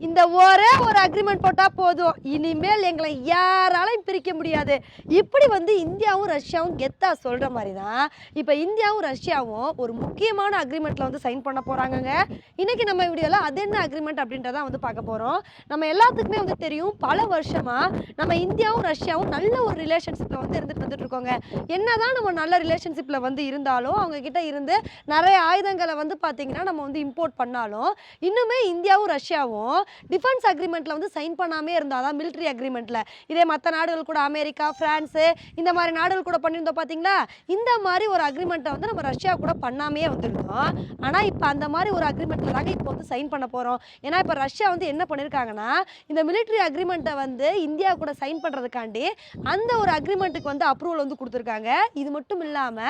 இந்த ஒரே ஒரு அக்ரிமெண்ட் போட்டா போதும், இனிமேல் எங்களை யாராலையும் பிரிக்க முடியாது. இப்படி வந்து இந்தியாவும் ரஷ்யாவும் கெத்தா சொல்ற மாதிரி தான் இப்போ இந்தியாவும் ரஷ்யாவும் ஒரு முக்கியமான அக்ரிமெண்ட்ல வந்து சைன் பண்ண போறாங்கங்க. இன்னைக்கு நம்ம வீடியோல அது என்ன அக்ரிமெண்ட் அப்படின்றத வந்து பார்க்க போறோம். நம்ம எல்லாத்துக்குமே வந்து தெரியும், பல வருஷமா நம்ம இந்தியாவும் ரஷ்யாவும் நல்ல ஒரு ரிலேஷன்ஷிப்ல வந்து வந்துட்டு இருக்கோங்க. என்னதான் நம்ம நல்ல ரிலேஷன்ஷிப்ல வந்து இருந்தாலும் அவங்க கிட்ட இருந்து நிறைய ஆயுதங்களை வந்து பாத்தீங்கன்னா நம்ம வந்து இம்போர்ட் பண்ணாலும் இன்னுமே இந்தியாவும் ரஷ்யாவும் டிஃபென்ஸ் அக்ரிமெண்ட்ல வந்து சைன் பண்ணாமே இருந்தாதான் மிலிட்டரி அக்ரிமெண்ட்ல. இதே மற்ற நாடுகள் கூட அமெரிக்கா, பிரான்ஸ் இந்த மாதிரி நாடுகள் கூட பண்ணியிருந்தோம் பாத்தீங்களா, இந்த மாதிரி ஒரு அக்ரிமெண்ட்டை வந்து நம்ம ரஷ்யா கூட பண்ணாமே வந்திருந்தோம். ஆனா இப்போ அந்த மாதிரி ஒரு அக்ரிமெண்ட்ல தாங்க இப்போ வந்து சைன் பண்ண போறோம். ஏன்னா இப்போ ரஷ்யா வந்து என்ன பண்ணிருக்காங்கன்னா, இந்த மிலிட்டரி அக்ரிமெண்ட்டை வந்து இந்தியா கூட சைன் பண்றதுக்காண்டி அந்த ஒரு அக்ரிமெண்ட்டுக்கு வந்து அப்ரூவல் வந்து கொடுத்துருக்காங்க. இது மட்டும் இல்லாம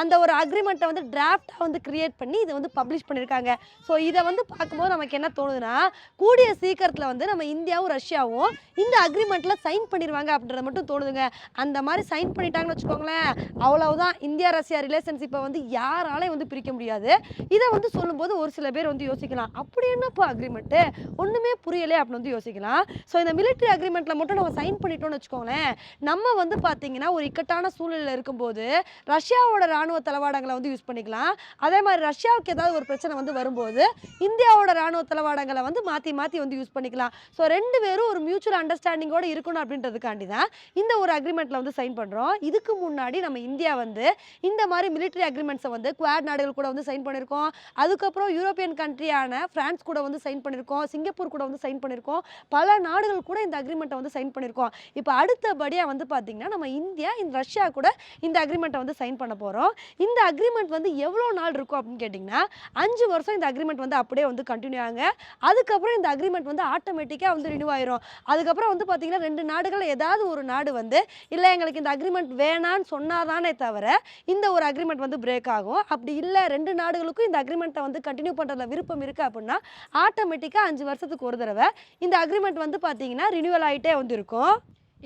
அந்த ஒரு அக்ரிமெண்ட்டை வந்து டிராஃப்டா வந்து கிரியேட் பண்ணி இதை வந்து பப்ளிஷ் பண்ணிருக்காங்க. ஸோ இதை வந்து பார்க்கும்போது நமக்கு என்ன தோணுதுன்னா, கூடிய சீக்கிரத்தில் வந்து நம்ம இந்தியாவும் ரஷ்யாவும் இந்த அக்ரிமெண்ட்ல சைன் பண்ணிடுவாங்க அப்படின்றத மட்டும் தோணுதுங்க. அந்த மாதிரி சைன் பண்ணிட்டாங்கன்னு வச்சுக்கோங்களேன், அவ்வளவுதான். இந்தியா ரஷ்யா ரிலேஷன்ஷிப்பை வந்து யாராலையும் வந்து பிரிக்க முடியாது. இதை வந்து சொல்லும்போது ஒரு சில பேர் வந்து யோசிக்கலாம், அப்படி என்னப்பா அக்ரிமெண்ட்டு, ஒன்றுமே புரியலை அப்படின்னு வந்து யோசிக்கலாம். ஸோ இந்த மிலிட்டரி அக்ரிமெண்ட்ல மட்டும் நம்ம சைன் பண்ணிட்டோம்னு வச்சுக்கோங்களேன், நம்ம வந்து பார்த்தீங்கன்னா ஒரு இக்கட்டான சூழ்நிலையில் இருக்கும்போது ரஷ்யாவோட ராணுவ தளவாடங்களை வந்து யூஸ் பண்ணிக்கலாம். அதே மாதிரி ரஷ்யாவுக்கு ஏதாவது ஒரு பிரச்சனை வந்து வரும்போது இந்தியாவோட ராணுவ தளவாடங்களை வந்து மாற்றி மாற்றி வந்து யூஸ் பண்ணிக்கலாம். ஸோ ரெண்டு பேரும் ஒரு மியூச்சுவல் அண்டர்ஸ்டாண்டிங்கோடு இருக்கணும் அப்படின்றதுக்காண்டி தான் இந்த ஒரு அக்ரிமெண்ட்டில் வந்து சைன் பண்ணுறோம். இதுக்கு முன்னாடி நம்ம இந்தியா வந்து இந்த மாதிரி மிலிட்டரி அக்ரிமெண்ட்ஸை வந்து குவாட் நாடுகள் கூட வந்து சைன் பண்ணியிருக்கோம். அதுக்கப்புறம் யூரோப்பியன் கண்ட்ரியான பிரான்ஸ் கூட வந்து சைன் பண்ணியிருக்கோம், சிங்கப்பூர் கூட வந்து சைன் பண்ணியிருக்கோம், பல நாடுகள் கூட இந்த அக்ரிமெண்ட்டை வந்து சைன் பண்ணியிருக்கோம். இப்போ அடுத்தபடியாக வந்து பார்த்தீங்கன்னா நம்ம இந்தியா இந்த ரஷ்யா கூட இந்த அக்ரிமெண்ட்டை வந்து சைன் பண்ண போகிறோம். இந்த அக்ரிமெண்ட் வந்து எவ்வளோ நாள் இருக்கும் அப்படின்னு கேட்டிங்கன்னா 5 வருஷம் இந்த அக்ரிமெண்ட் வந்து அப்படியே வந்து கண்டினியூ ஆகுங்க. அதுக்கப்புறம் இந்த அக்ரிமெண்ட் வந்து ஆட்டோமேட்டிக்காக வந்து ரினியூ ஆயிரும். அதுக்கப்புறம் வந்து பார்த்தீங்கன்னா 2 நாடுகள் ஏதாவது ஒரு நாடு வந்து இல்லை எங்களுக்கு இந்த அக்ரிமெண்ட் வேணான்னு சொன்னாதானே தவிர இந்த ஒரு அக்ரிமெண்ட் வந்து பிரேக் ஆகும். அப்படி இல்லை 2 நாடுகளுக்கும் இந்த அக்ரிமெண்ட்டை வந்து கண்டினியூ பண்ணுறதுல விருப்பம் இருக்குது அப்படின்னா ஆட்டோமேட்டிக்காக 5 வருஷத்துக்கு ஒரு தடவை இந்த அக்ரிமெண்ட் வந்து பார்த்தீங்கன்னா ரினியூவல் ஆகிட்டே வந்து இருக்கும்.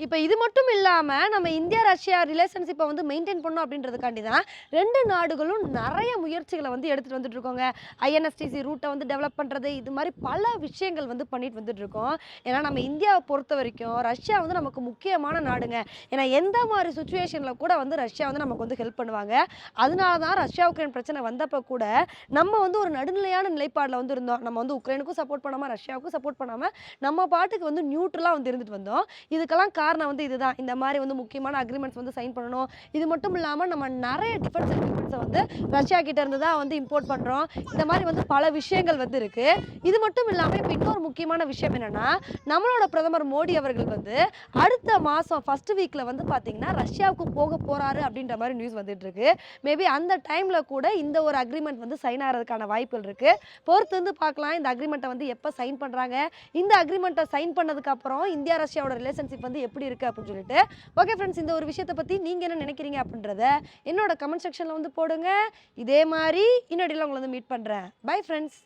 இப்போ இது மட்டும் இல்லாமல் நம்ம இந்தியா ரஷ்யா ரிலேஷன்ஷிப்பை வந்து மெயின்டைன் பண்ணணும் அப்படின்றதுக்காண்டி தான் 2 நாடுகளும் நிறைய முயற்சிகளை வந்து எடுத்துகிட்டு வந்துட்டு இருக்கோங்க. ஐஎன்எஸ்டிசி ரூட்டை வந்து டெவலப் பண்ணுறது, இது மாதிரி பல விஷயங்கள் வந்து பண்ணிட்டு வந்துட்டு இருக்கோம். ஏன்னா நம்ம இந்தியாவை பொறுத்த வரைக்கும் ரஷ்யா வந்து நமக்கு முக்கியமான நாடுங்க. ஏன்னா எந்த மாதிரி சுச்சுவேஷனில் கூட வந்து ரஷ்யா வந்து நமக்கு வந்து ஹெல்ப் பண்ணுவாங்க. அதனால தான் ரஷ்யா உக்ரைன் பிரச்சனை வந்தப்போ கூட நம்ம வந்து ஒரு நடுநிலையான நிலைப்பாடில் வந்து இருந்தோம். நம்ம வந்து உக்ரைனுக்கும் சப்போர்ட் பண்ணாமல் ரஷ்யாவுக்கும் சப்போர்ட் பண்ணாமல் நம்ம பாட்டுக்கு வந்து நியூட்ரலாக வந்து இருந்துட்டு வந்தோம். இதுக்கெல்லாம் காரணம் வந்து இதுதான். இந்த மாதிரி வந்து முக்கியமான அக்ரிமெண்ட்ஸ் வந்து சைன் பண்ணணும். இது மட்டும் இல்லாமல் நம்ம நிறைய டிஃபென்ஸ் எக்யூப்மெண்ட்ஸை வந்து ரஷ்யா கிட்ட இருந்து தான் வந்து இம்போர்ட் பண்ணுறோம். இந்த மாதிரி வந்து பல விஷயங்கள் வந்து இருக்கு. இது மட்டும் இல்லாமல் இப்போ இன்னொரு முக்கியமான விஷயம் என்னன்னா, நம்மளோட பிரதமர் மோடி அவர்கள் வந்து அடுத்த மாதம் ஃபர்ஸ்ட் வீக்ல வந்து பார்த்தீங்கன்னா ரஷ்யாவுக்கு போக போறாரு அப்படின்ற மாதிரி நியூஸ் வந்துட்டு இருக்கு. மேபி அந்த டைம்ல கூட இந்த ஒரு அக்ரிமெண்ட் வந்து சைன் ஆகிறதுக்கான வாய்ப்புகள் இருக்கு. பொறுத்து வந்து பார்க்கலாம் இந்த அக்ரிமெண்ட்டை வந்து எப்போ சைன் பண்ணுறாங்க. இந்த அக்ரிமெண்ட்டை சைன் பண்ணதுக்கு அப்புறம் இந்தியா ரஷ்யாவோட ரிலேஷன்ஷிப் வந்து எப்படி இருக்கு அப்படின்னு சொல்லிட்டு. ஓகே ஃப்ரெண்ட்ஸ், இந்த ஒரு விஷயத்தை பற்றி நீங்கள் என்ன நினைக்கிறீங்க அப்படின்றத என்னோட கமெண்ட் செக்ஷனில் வந்து போடுங்க. இதே மாதிரி இன்னொடியில் உங்களை வந்து மீட் பண்ணுறேன். Bye friends.